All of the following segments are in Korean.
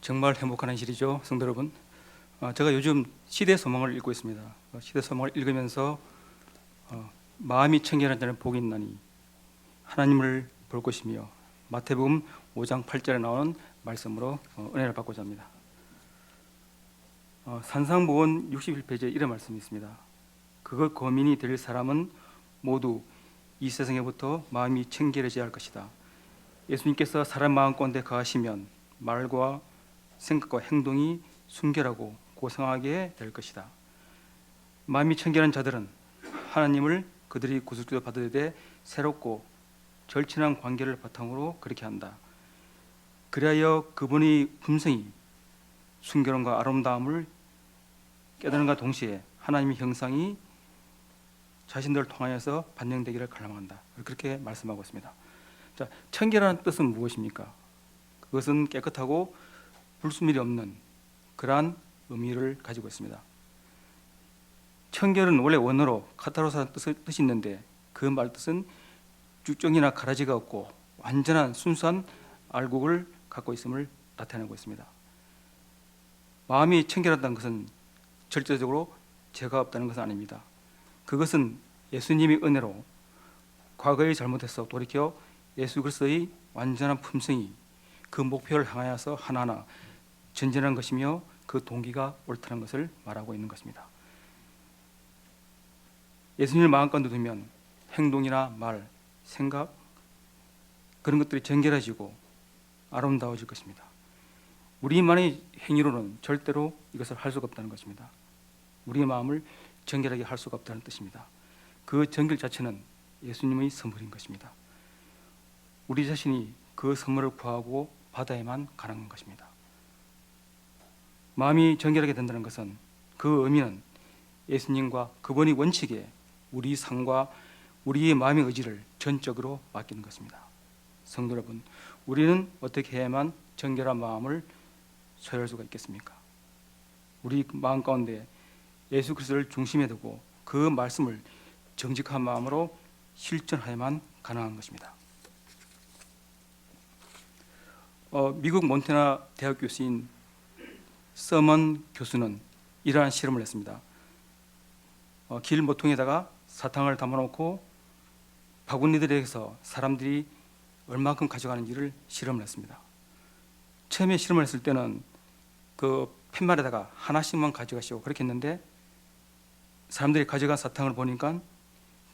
정말 행복한 현실이죠, 성도 여러분. 제가 요즘 시대 소망을 읽고 있습니다. 시대 소망을 읽으면서 마음이 청결한 자는 복이 있나니 하나님을 볼 것이며 마태복음 5장 8절에 나오는 말씀으로 은혜를 받고자 합니다. 산상보원 61페이지에 이런 말씀이 있습니다. 그것 거민이 될 사람은 모두 이 세상에부터 마음이 청결해져야 할 것이다. 예수님께서 사람 마음 가운데 거하시면 말과 생각과 행동이 순결하고 고상하게 될 것이다. 마음이 청결한 자들은 하나님을 그들이 구속기도 받을 때 새롭고 절친한 관계를 바탕으로 그렇게 한다. 그리하여 그분의 품성이 순결함과 아름다움을 깨달음과 동시에 하나님의 형상이 자신들을 통하여서 반영되기를 갈망한다. 그렇게 말씀하고 있습니다. 자, 청결한 뜻은 무엇입니까? 그것은 깨끗하고 불순물이 없는 그러한 의미를 가지고 있습니다. 청결은 원래 원어로 카타로사라는 뜻이 있는데 그 말 뜻은 쭉정이나 가라지가 없고 완전한 순수한 알곡을 갖고 있음을 나타내고 있습니다. 마음이 청결하다는 것은 절대적으로 죄가 없다는 것은 아닙니다. 그것은 예수님의 은혜로 과거의 잘못에서 돌이켜 예수 그리스도의 완전한 품성이 그 목표를 향하여서 하나하나 전진한 것이며 그 동기가 옳다는 것을 말하고 있는 것입니다. 예수님을 마음 가운데 두면 행동이나 말, 생각 그런 것들이 정결해지고 아름다워질 것입니다. 우리만의 행위로는 절대로 이것을 할 수가 없다는 것입니다. 우리의 마음을 정결하게 할 수가 없다는 뜻입니다. 그 정결 자체는 예수님의 선물인 것입니다. 우리 자신이 그 선물을 구하고 받아야만 가능한 것입니다. 마음이 정결하게 된다는 것은 그 의미는 예수님과 그분의 원칙에 우리 삶과 우리의 마음의 의지를 전적으로 맡기는 것입니다. 성도 여러분, 우리는 어떻게 해야만 정결한 마음을 소유할 수가 있겠습니까? 우리 마음 가운데 예수 그리스도를 중심에 두고 그 말씀을 정직한 마음으로 실천해야만 가능한 것입니다. 미국 몬태나 대학 교수인 서먼 교수는 이러한 실험을 했습니다. 길 모퉁이에다가 사탕을 담아놓고 바구니들에서 사람들이 얼마큼 가져가는지를 실험을 했습니다. 처음에 실험을 했을 때는 그 팻말에다가 하나씩만 가져가시고 그렇게 했는데 사람들이 가져간 사탕을 보니까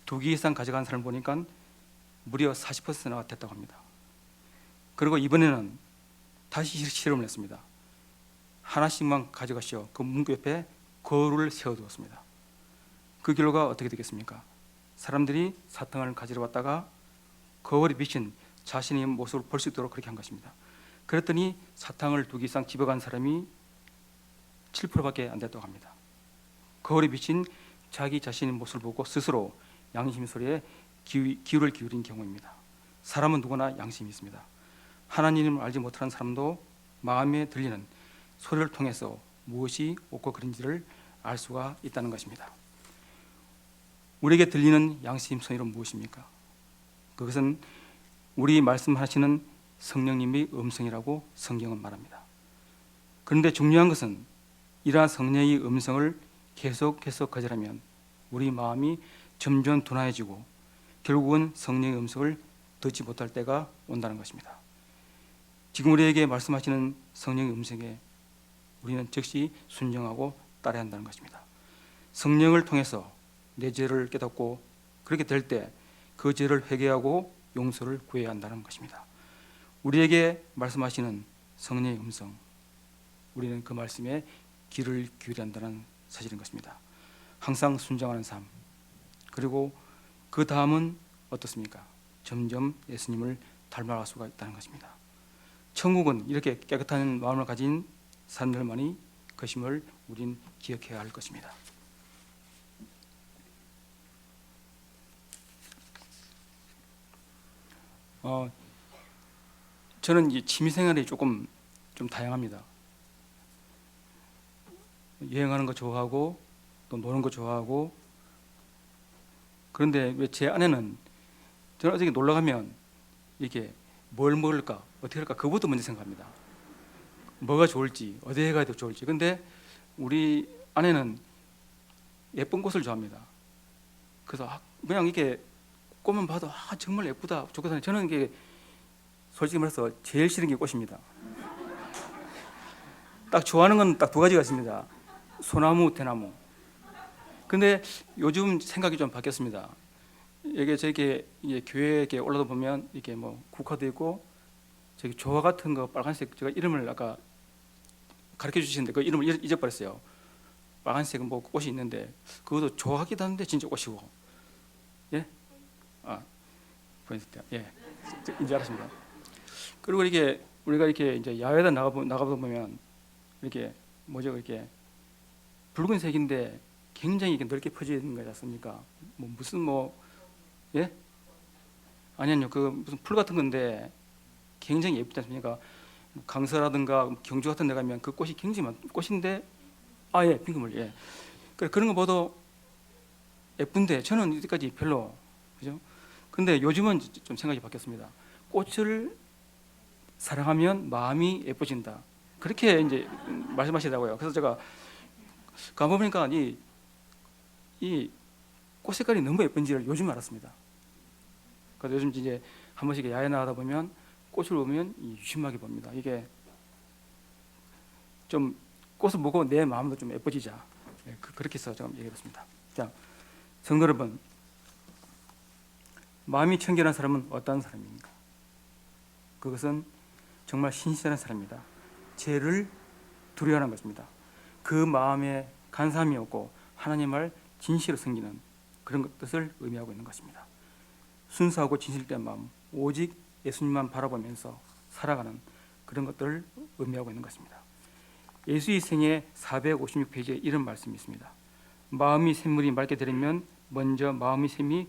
2개 이상 가져간 사람을 보니까 무려 40%나 됐다고 합니다. 그리고 이번에는 다시 실험을 했습니다. 하나씩만 가져가시오. 그 문구 옆에 거울을 세워두었습니다. 그 결과가 어떻게 되겠습니까? 사람들이 사탕을 가지러 왔다가 거울에 비친 자신의 모습을 볼 수 있도록 그렇게 한 것입니다. 그랬더니 사탕을 2개 이상 집어간 사람이 7%밖에 안 됐다고 합니다. 거울에 비친 자기 자신의 모습을 보고 스스로 양심 소리에 귀를 기울인 경우입니다. 사람은 누구나 양심이 있습니다. 하나님을 알지 못하는 사람도 마음에 들리는 소리를 통해서 무엇이 옳고 그른지를 알 수가 있다는 것입니다. 우리에게 들리는 양심 소리는 무엇입니까? 그것은 우리 말씀하시는 성령님의 음성이라고 성경은 말합니다. 그런데 중요한 것은 이러한 성령의 음성을 계속해서 거절하면 우리 마음이 점점 둔화해지고 결국은 성령의 음성을 듣지 못할 때가 온다는 것입니다. 지금 우리에게 말씀하시는 성령의 음성에 우리는 즉시 순종하고 따라야 한다는 것입니다. 성령을 통해서 내 죄를 깨닫고 그렇게 될 때 그 죄를 회개하고 용서를 구해야 한다는 것입니다. 우리에게 말씀하시는 성령의 음성, 우리는 그 말씀에 귀를 기울여야 한다는 사실인 것입니다. 항상 순종하는 삶, 그리고 그 다음은 어떻습니까? 점점 예수님을 닮아갈 수가 있다는 것입니다. 천국은 이렇게 깨끗한 마음을 가진 사람들만이 것임을 우린 기억해야 할 것입니다. 저는 이 취미생활이 좀 다양합니다. 여행하는 거 좋아하고 또 노는 거 좋아하고, 그런데 왜 제 아내는 저는 어떻게 놀러 가면 이게 뭘 먹을까 어떻게 할까 그것부터 먼저 생각합니다. 뭐가 좋을지, 어디에 가야 더 좋을지. 근데 우리 아내는 예쁜 꽃을 좋아합니다. 그래서 그냥 이게 꽃만 봐도 정말 예쁘다, 좋겠다. 저는 이게 솔직히 말해서 제일 싫은 게 꽃입니다. 딱 좋아하는 건 딱 두 가지가 있습니다. 소나무, 대나무. 근데 요즘 생각이 좀 바뀌었습니다. 이게 저기 이게 교회에 이렇게 올라다 보면 이게 뭐 국화도 있고 저기 조화 같은 거 빨간색, 제가 이름을 아까 가르쳐 주시는데 그 이름을 잊어버렸어요. 빨간색 뭐 꽃이 있는데 그것도 조화 같기도 한데 진짜 꽃이고. 예? 아, 보냈을 때. 예. 이제 알았습니다. 그리고 이게 우리가 이렇게 이제 야외에 나가보다 보면 이렇게 뭐죠? 이렇게 붉은색인데 굉장히 이렇게 넓게 퍼지는 거지 않습니까? 뭐 무슨 뭐 예? 아니요, 그 무슨 풀 같은 건데 굉장히 예쁘지 않습니까? 뭐 강서라든가 경주 같은 데 가면 그 꽃이 굉장히 많 꽃인데 예, 핑크물. 예. 그런 거 봐도 예쁜데 저는 이때까지 별로, 그죠? 근데 요즘은 좀 생각이 바뀌었습니다. 꽃을 사랑하면 마음이 예뻐진다. 그렇게 이제 말씀하시더라고요. 그래서 제가 가보니까 이 꽃 색깔이 너무 예쁜지를 요즘 알았습니다. 그래서 요즘 이제 한 번씩 야외 나가다 보면 꽃을 보면 유심하게 봅니다. 이게 좀 꽃을 보고 내 마음도 좀 예뻐지자. 그렇게 해서 제가 얘기했습니다. 자, 성도 여러분, 마음이 청결한 사람은 어떤 사람입니까? 그것은 정말 신실한 사람입니다. 죄를 두려워하는 것입니다. 그 마음에 간사함이 없고 하나님을 진실로 섬기는 그런 뜻을 의미하고 있는 것입니다. 순수하고 진실된 마음, 오직 예수님만 바라보면서 살아가는 그런 것들을 의미하고 있는 것입니다. 예수의 생애 456페이지에 이런 말씀이 있습니다. 마음이 샘물이 맑게 되려면 먼저 마음의 샘이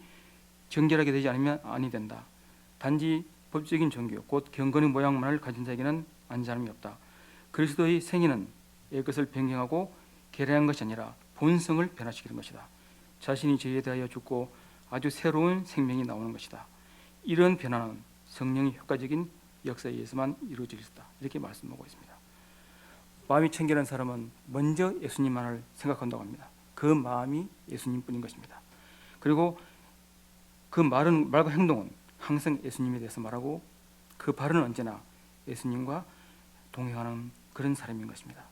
정결하게 되지 않으면 아니 된다. 단지 법적인 종교, 곧 경건의 모양만을 가진 자에게는 안전함이 없다. 그리스도의 생애는 이것을 변경하고 개량한 것이 아니라 본성을 변화시키는 것이다. 자신이 죄에 대하여 죽고 아주 새로운 생명이 나오는 것이다. 이런 변화는 성령의 효과적인 역사에 의해서만 이루어질 수 있다. 이렇게 말씀하고 있습니다. 마음이 청결한 사람은 먼저 예수님만을 생각한다고 합니다. 그 마음이 예수님뿐인 것입니다. 그리고 그 말과 행동은 항상 예수님에 대해서 말하고 그 발은 언제나 예수님과 동행하는 그런 사람인 것입니다.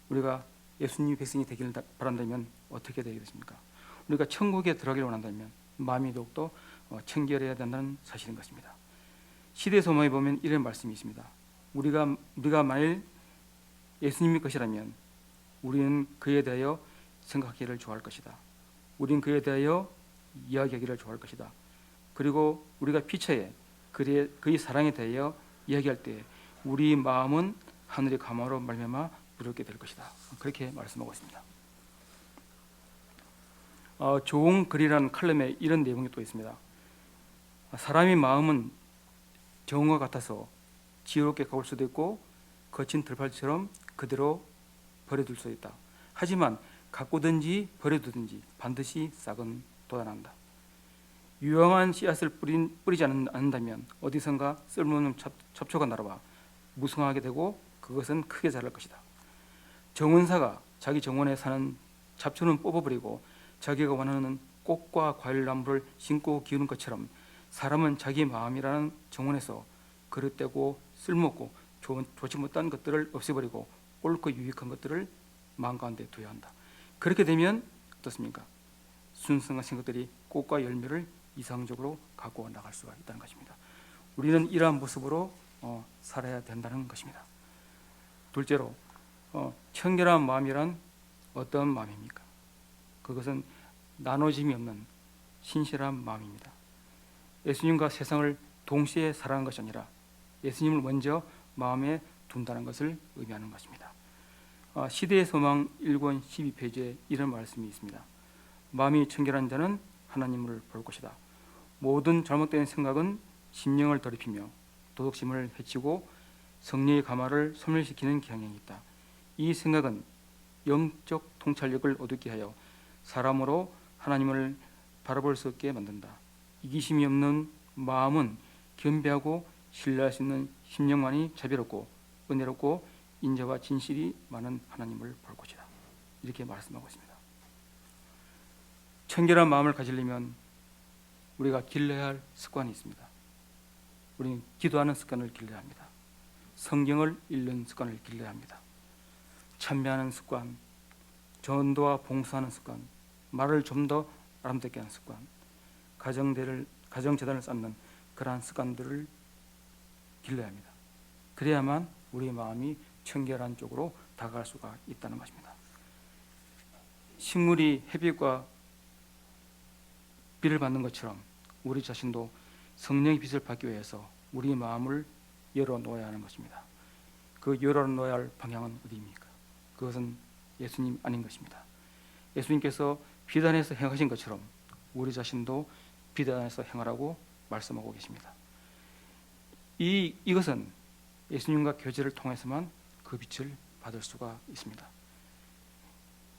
우리가 예수님의 백성이 되기를 바란다면 어떻게 되겠습니까? 우리가 천국에 들어가기를 원한다면 마음이 더욱더 청결해야 된다는 사실인 것입니다. 시대 소망에 보면 이런 말씀이 있습니다. 우리가 만일 예수님의 것이라면 우리는 그에 대하여 생각하기를 좋아할 것이다. 우리는 그에 대하여 이야기하기를 좋아할 것이다. 그리고 우리가 피처에 그의 사랑에 대하여 이야기할 때 우리 마음은 하늘의 감화로 말미암아 부럽게 될 것이다. 그렇게 말씀하고 있습니다. 좋은 글이라는 칼럼에 이런 내용이 또 있습니다. 사람의 마음은 정과 같아서 지혜롭게 가올 수도 있고 거친 들판처럼 그대로 버려둘 수 있다. 하지만 가꾸든지 버려두든지 반드시 싹은 돋아난다. 유용한 씨앗을 뿌리지 않는다면 어디선가 쓸모없는 잡초가 날아와 무성하게 되고 그것은 크게 자랄 것이다. 정원사가 자기 정원에 사는 잡초는 뽑아버리고 자기가 원하는 꽃과 과일나무를 심고 기우는 것처럼 사람은 자기 마음이라는 정원에서 그릇되고 쓸모없고 좋지 못한 것들을 없애버리고 옳고 유익한 것들을 마음 가운데 두어야 한다. 그렇게 되면 어떻습니까? 순수한 생각들이 꽃과 열매를 이상적으로 갖고 나갈 수가 있다는 것입니다. 우리는 이러한 모습으로 살아야 된다는 것입니다. 둘째로 청결한 마음이란 어떤 마음입니까? 그것은 나눠짐이 없는 신실한 마음입니다. 예수님과 세상을 동시에 사랑하는 것이 아니라 예수님을 먼저 마음에 둔다는 것을 의미하는 것입니다. 시대의 소망 1권 12페이지에 이런 말씀이 있습니다. 마음이 청결한 자는 하나님을 볼 것이다. 모든 잘못된 생각은 심령을 더럽히며 도덕심을 해치고 성령의 감화를 소멸시키는 경향이 있다. 이 생각은 영적 통찰력을 얻게 하여 사람으로 하나님을 바라볼 수 없게 만든다. 이기심이 없는 마음은 겸비하고 신뢰할 수 있는 심령만이 자비롭고 은혜롭고 인자와 진실이 많은 하나님을 볼 것이다. 이렇게 말씀하고 있습니다. 청결한 마음을 가지려면 우리가 길러야 할 습관이 있습니다. 우리는 기도하는 습관을 길러야 합니다. 성경을 읽는 습관을 길러야 합니다. 참배하는 습관, 전도와 봉사하는 습관, 말을 좀 더 아름답게 하는 습관, 가정재단을 쌓는 그러한 습관들을 길러야 합니다. 그래야만 우리의 마음이 청결한 쪽으로 다가갈 수가 있다는 것입니다. 식물이 햇빛과 빛을 받는 것처럼 우리 자신도 성령의 빛을 받기 위해서 우리 마음을 열어놓아야 하는 것입니다. 그 열어놓아야 할 방향은 어디입니까? 그것은 예수님 아닌 것입니다. 예수님께서 비단에서 행하신 것처럼 우리 자신도 비단에서 행하라고 말씀하고 계십니다. 이것은 예수님과 교제를 통해서만 그 빛을 받을 수가 있습니다.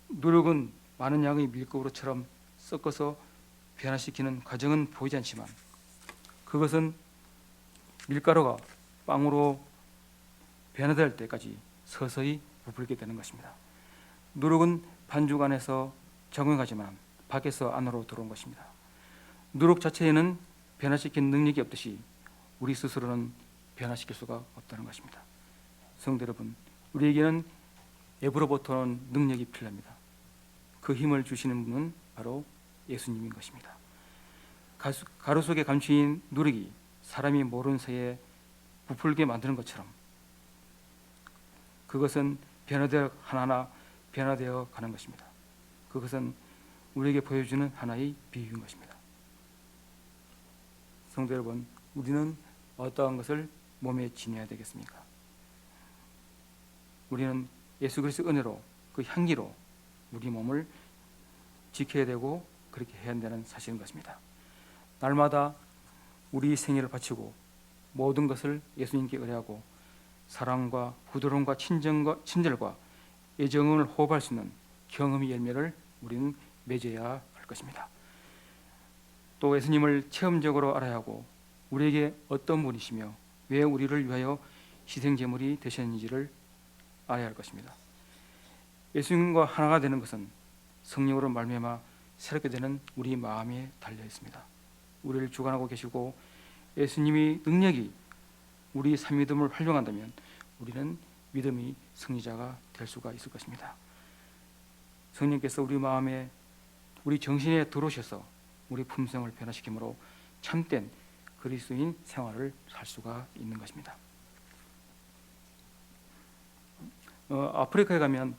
누룩은 많은 양의 밀가루처럼 섞어서 변화시키는 과정은 보이지 않지만 그것은 밀가루가 빵으로 변화될 때까지 서서히 부풀게 되는 것입니다. 누룩은 반죽 안에서 적응하지만 밖에서 안으로 들어온 것입니다. 누룩 자체에는 변화시키는 능력이 없듯이 우리 스스로는 변화시킬 수가 없다는 것입니다. 성도 여러분, 우리에게는 앱으로부터 오는 능력이 필요합니다. 그 힘을 주시는 분은 바로 예수님인 것입니다. 가루 속에 감추인 누룩이 사람이 모르는 새에 부풀게 만드는 것처럼 그것은 변화되어 하나하나 변화되어 가는 것입니다. 그것은 우리에게 보여주는 하나의 비유인 것입니다. 성도 여러분, 우리는 어떠한 것을 몸에 지녀야 되겠습니까? 우리는 예수 그리스도의 은혜로 그 향기로 우리 몸을 지켜야 되고 그렇게 해야 한다는 사실인 것입니다. 날마다 우리 생애를 바치고 모든 것을 예수님께 의뢰하고 사랑과 부드러움과 친절과 애정을 호흡할 수 있는 경험의 열매를 우리는 맺어야 할 것입니다. 또 예수님을 체험적으로 알아야 하고 우리에게 어떤 분이시며 왜 우리를 위하여 희생제물이 되셨는지를 알아야 할 것입니다. 예수님과 하나가 되는 것은 성령으로 말미암아 새롭게 되는 우리 마음에 달려 있습니다. 우리를 주관하고 계시고 예수님의 능력이 우리 삶믿음을 활용한다면 우리는 믿음의 승리자가 될 수가 있을 것입니다. 성령께서 우리 마음에 우리 정신에 들어오셔서 우리 품성을 변화시키므로 참된 그리스도인 생활을 살 수가 있는 것입니다. 아프리카에 가면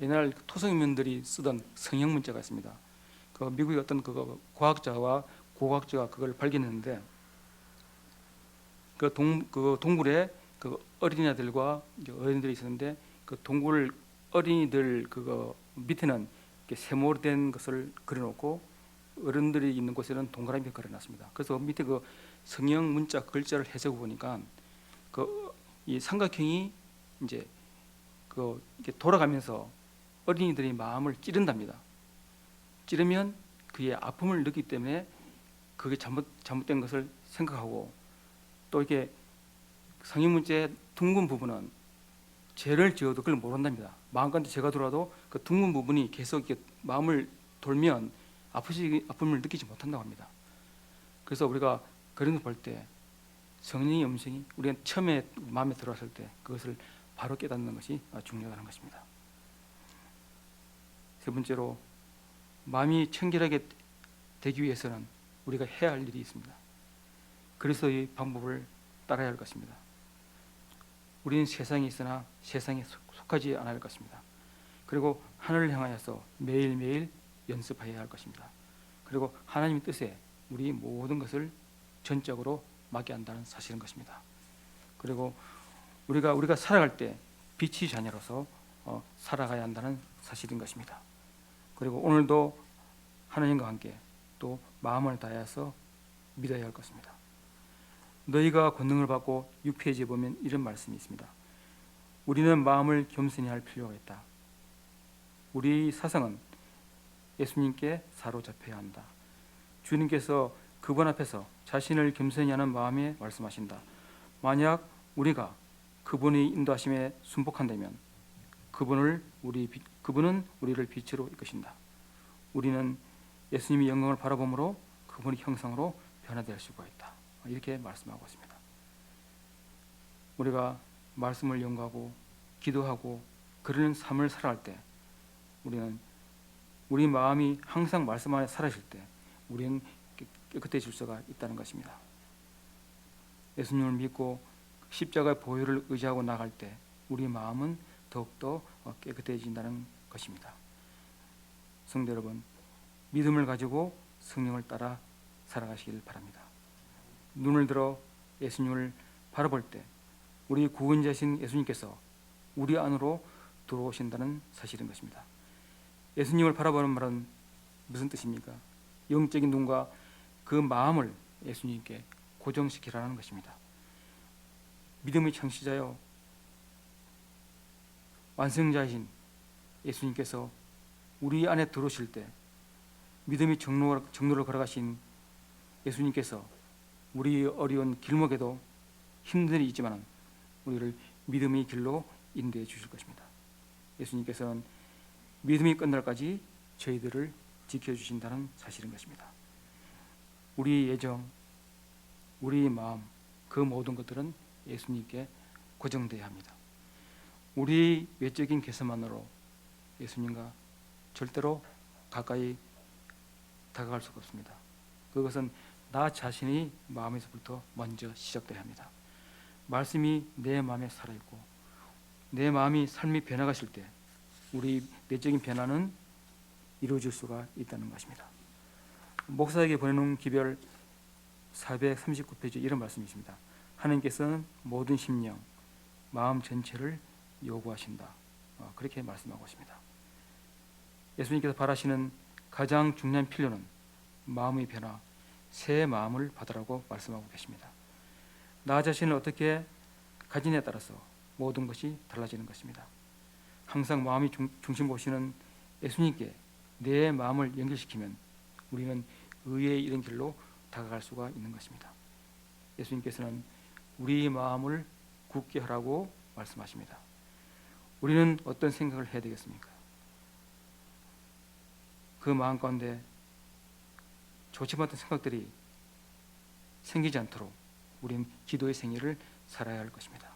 옛날 토속인민들이 쓰던 성형 문자가 있습니다. 미국의 어떤 과학자와 고고학자가 그걸 발견했는데 동굴에 어린이들과 어른들이 있었는데 그 동굴 어린이들 밑에는 세모된 것을 그려놓고 어른들이 있는 곳에는 동그라미 그려놨습니다. 그래서 밑에 성형 문자 글자를 해석해 보니까 이 삼각형이 이제 이렇게 돌아가면서 어린이들의 마음을 찌른답니다. 찌르면 그의 아픔을 느끼기 때문에 그게 잘못된 것을 생각하고 또 이렇게 성형 문자의 둥근 부분은 죄를 지어도 그걸 모른답니다. 마음가운데 죄가 들어와도 그 둥근 부분이 계속 이렇게 마음을 돌면 아픔을 느끼지 못한다고 합니다. 그래서 우리가 그런 걸 볼 때 성령의 음성이 우리가 처음에 마음에 들어왔을 때 그것을 바로 깨닫는 것이 중요하다는 것입니다. 세 번째로 마음이 청결하게 되기 위해서는 우리가 해야 할 일이 있습니다. 그리스도의 방법을 따라야 할 것입니다. 우리는 세상에 있으나 세상에 속하지 않아야 할 것입니다. 그리고 하늘을 향하여서 매일매일 연습해야 할 것입니다. 그리고 하나님의 뜻에 우리 모든 것을 전적으로 맡겨야 한다는 사실인 것입니다. 그리고 우리가 살아갈 때 빛의 자녀로서 살아가야 한다는 사실인 것입니다. 그리고 오늘도 하나님과 함께 또 마음을 다해서 믿어야 할 것입니다. 너희가 권능을 받고 6페이지에 보면 이런 말씀이 있습니다. 우리는 마음을 겸손히 할 필요가 있다. 우리 사상은 예수님께 사로잡혀야 한다. 주님께서 그분 앞에서 자신을 겸손히 하는 마음에 말씀하신다. 만약 우리가 그분의 인도하심에 순복한다면 그분은 우리를 빛으로 이끄신다. 우리는 예수님의 영광을 바라봄으로 그분의 형상으로 변화될 수가 있다. 이렇게 말씀하고 있습니다. 우리가 말씀을 연구하고 기도하고 그러는 삶을 살아갈 때 우리는 우리 마음이 항상 말씀 안에 살아있을 때 우리는 깨끗해질 수가 있다는 것입니다. 예수님을 믿고 십자가의 보혈을 의지하고 나갈 때 우리 마음은 더욱더 깨끗해진다는 것입니다. 성도 여러분, 믿음을 가지고 성령을 따라 살아가시길 바랍니다. 눈을 들어 예수님을 바라볼 때 우리 구원자신 예수님께서 우리 안으로 들어오신다는 사실인 것입니다. 예수님을 바라보는 말은 무슨 뜻입니까? 영적인 눈과 그 마음을 예수님께 고정시키라는 것입니다. 믿음의 창시자요 완성자이신 예수님께서 우리 안에 들어오실 때 믿음의 정로를 걸어가신 예수님께서 우리 어려운 길목에도 힘든 일이 있지만 우리를 믿음의 길로 인도해 주실 것입니다. 예수님께서는 믿음이 끝날까지 저희들을 지켜주신다는 사실인 것입니다. 우리 예정, 우리 마음, 그 모든 것들은 예수님께 고정되어야 합니다. 우리 외적인 개선만으로 예수님과 절대로 가까이 다가갈 수가 없습니다. 그것은 나 자신의 마음에서부터 먼저 시작되어야 합니다. 말씀이 내 마음에 살아있고 내 마음이 삶이 변화가실 때 우리 내적인 변화는 이루어질 수가 있다는 것입니다. 목사에게 보내놓은 기별 439페이지 이런 말씀이 있습니다. 하나님께서는 모든 심령, 마음 전체를 요구하신다. 그렇게 말씀하고 있습니다. 예수님께서 바라시는 가장 중요한 필요는 마음의 변화, 새 마음을 받으라고 말씀하고 계십니다. 나 자신을 어떻게 가지냐에 따라서 모든 것이 달라지는 것입니다. 항상 마음이 중심 보시는 예수님께 내 마음을 연결시키면 우리는 의에 이른 길로 다가갈 수가 있는 것입니다. 예수님께서는 우리 마음을 굳게 하라고 말씀하십니다. 우리는 어떤 생각을 해야 되겠습니까? 그 마음 가운데 좋지 못한 생각들이 생기지 않도록 우리는 기도의 생애를 살아야 할 것입니다.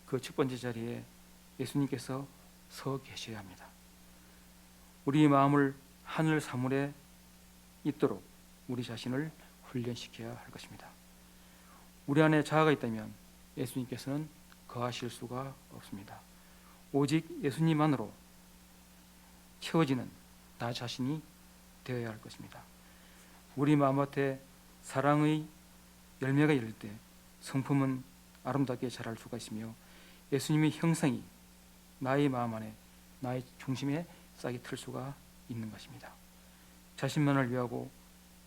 그 첫 번째 자리에 예수님께서 서 계셔야 합니다. 우리 마음을 하늘 사물에 있도록 우리 자신을 훈련시켜야 할 것입니다. 우리 안에 자아가 있다면 예수님께서는 거하실 수가 없습니다. 오직 예수님만으로 채워지는 나 자신이 되어야 할 것입니다. 우리 마음밭에 사랑의 열매가 열릴 때 성품은 아름답게 자랄 수가 있으며 예수님의 형상이 나의 마음 안에 나의 중심에 싹이 틀 수가 있는 것입니다. 자신만을 위하고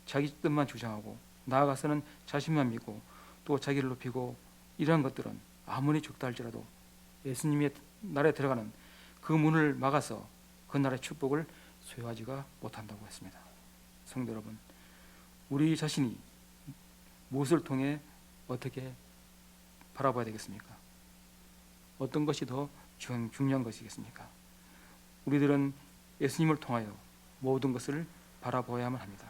자기 뜻만 주장하고 나아가서는 자신만 믿고 또 자기를 높이고 이러한 것들은 아무리 적다 할지라도 예수님의 나라에 들어가는 그 문을 막아서 그 나라의 축복을 소유하지가 못한다고 했습니다. 성도 여러분, 우리 자신이 무엇을 통해 어떻게 바라봐야 되겠습니까? 어떤 것이 더 중요한 것이겠습니까? 우리들은 예수님을 통하여 모든 것을 바라보아야만 합니다.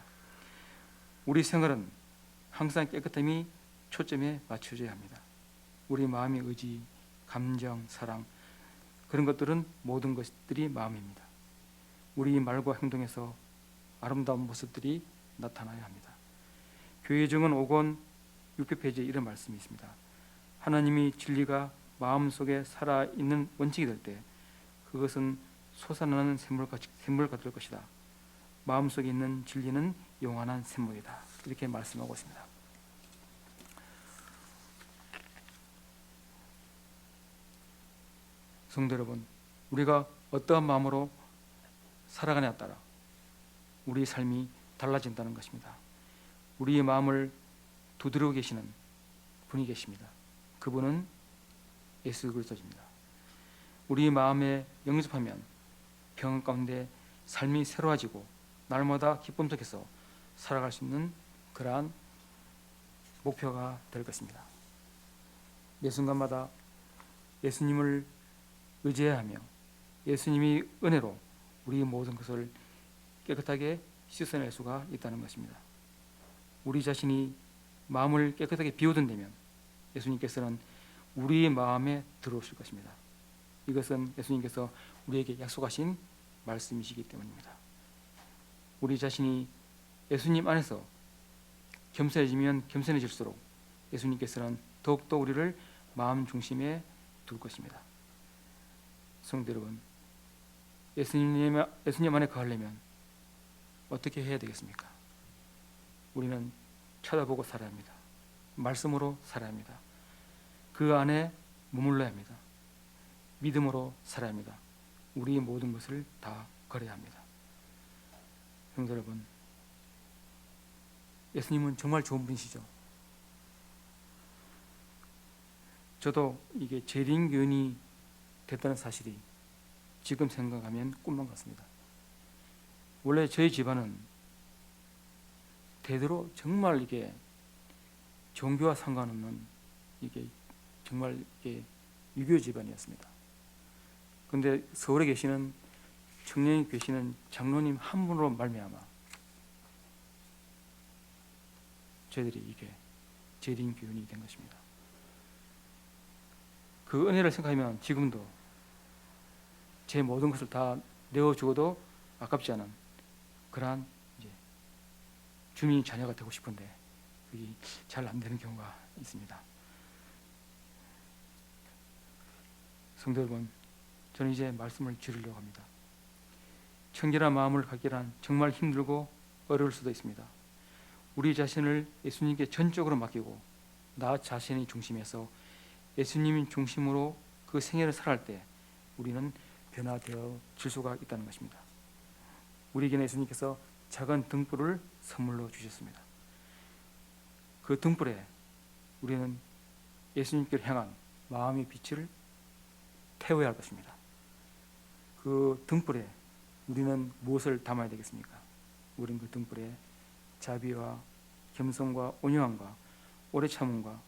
우리 생활은 항상 깨끗함이 초점에 맞춰져야 합니다. 우리 마음의 의지, 감정, 사랑 그런 것들은 모든 것들이 마음입니다. 우리 말과 행동에서 아름다운 모습들이 나타나야 합니다. 교회 증언 5권 600페이지에 이런 말씀이 있습니다. 하나님이 진리가 마음속에 살아있는 원칙이 될 때 그것은 솟아나는 샘물과 될 것이다. 마음속에 있는 진리는 영원한 샘물이다. 이렇게 말씀하고 있습니다. 성도 여러분, 우리가 어떠한 마음으로 살아가냐에 따라 우리 삶이 달라진다는 것입니다. 우리의 마음을 두드리고 계시는 분이 계십니다. 그분은 예수 그리스도입니다. 우리 마음에 영접하면 평안 가운데 삶이 새로워지고 날마다 기쁨 속에서 살아갈 수 있는 그러한 목표가 될 것입니다. 매 순간마다 예수님을 의지하며 예수님이 은혜로 우리 모든 것을 깨끗하게 씻어낼 수가 있다는 것입니다. 우리 자신이 마음을 깨끗하게 비우든다면 예수님께서는 우리의 마음에 들어오실 것입니다. 이것은 예수님께서 우리에게 약속하신 말씀이시기 때문입니다. 우리 자신이 예수님 안에서 겸손해지면 겸손해질수록 예수님께서는 더욱더 우리를 마음 중심에 둘 것입니다. 성도 여러분, 예수님 안에 거하려면 어떻게 해야 되겠습니까? 우리는 쳐다보고 살아야 합니다. 말씀으로 살아야 합니다. 그 안에 머물러야 합니다. 믿음으로 살아야 합니다. 우리의 모든 것을 다 걸어야 합니다. 성도 여러분, 예수님은 정말 좋은 분이시죠. 저도 이게 재림교인이 됐다는 사실이 지금 생각하면 꿈만 같습니다. 원래 저희 집안은 대대로 정말 이게 종교와 상관없는 이게 정말 이게 유교 집안이었습니다. 그런데 서울에 계시는 청년이 계시는 장로님 한 분으로 말미암아 저희들이 이게 재림교인이 된 것입니다. 그 은혜를 생각하면 지금도 제 모든 것을 다 내어주어도 아깝지 않은 그러한 이제 주민 자녀가 되고 싶은데 그게 잘 안 되는 경우가 있습니다. 성도 여러분, 저는 이제 말씀을 드리려고 합니다. 청결한 마음을 갖기란 정말 힘들고 어려울 수도 있습니다. 우리 자신을 예수님께 전적으로 맡기고 나 자신이 중심에서 예수님이 중심으로 그 생애를 살아갈 때 우리는 변화되어 질 수가 있다는 것입니다. 우리에게는 예수님께서 작은 등불을 선물로 주셨습니다. 그 등불에 우리는 예수님께로 향한 마음의 빛을 태워야 할 것입니다. 그 등불에 우리는 무엇을 담아야 되겠습니까? 우리는 그 등불에 자비와 겸손과 온유함과 오래 참음과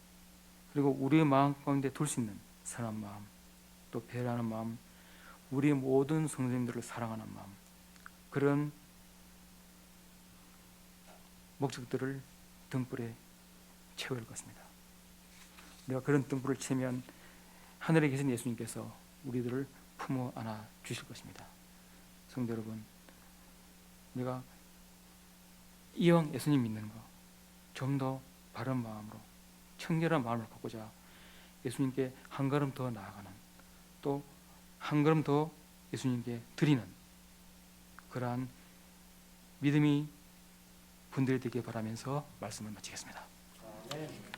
그리고 우리의 마음 가운데 둘 수 있는 선한 마음, 또 배려하는 마음, 우리의 모든 성도님들을 사랑하는 마음, 그런 목적들을 등불에 채워야 할 것입니다. 우리가 그런 등불을 채면 하늘에 계신 예수님께서 우리들을 품어 안아 주실 것입니다. 성도 여러분, 우리가 이왕 예수님 믿는 거 좀 더 바른 마음으로 청결한 마음을 갖고자 예수님께 한 걸음 더 나아가는, 또 한 걸음 더 예수님께 드리는 그러한 믿음이 분들이 되길 바라면서 말씀을 마치겠습니다. 아멘.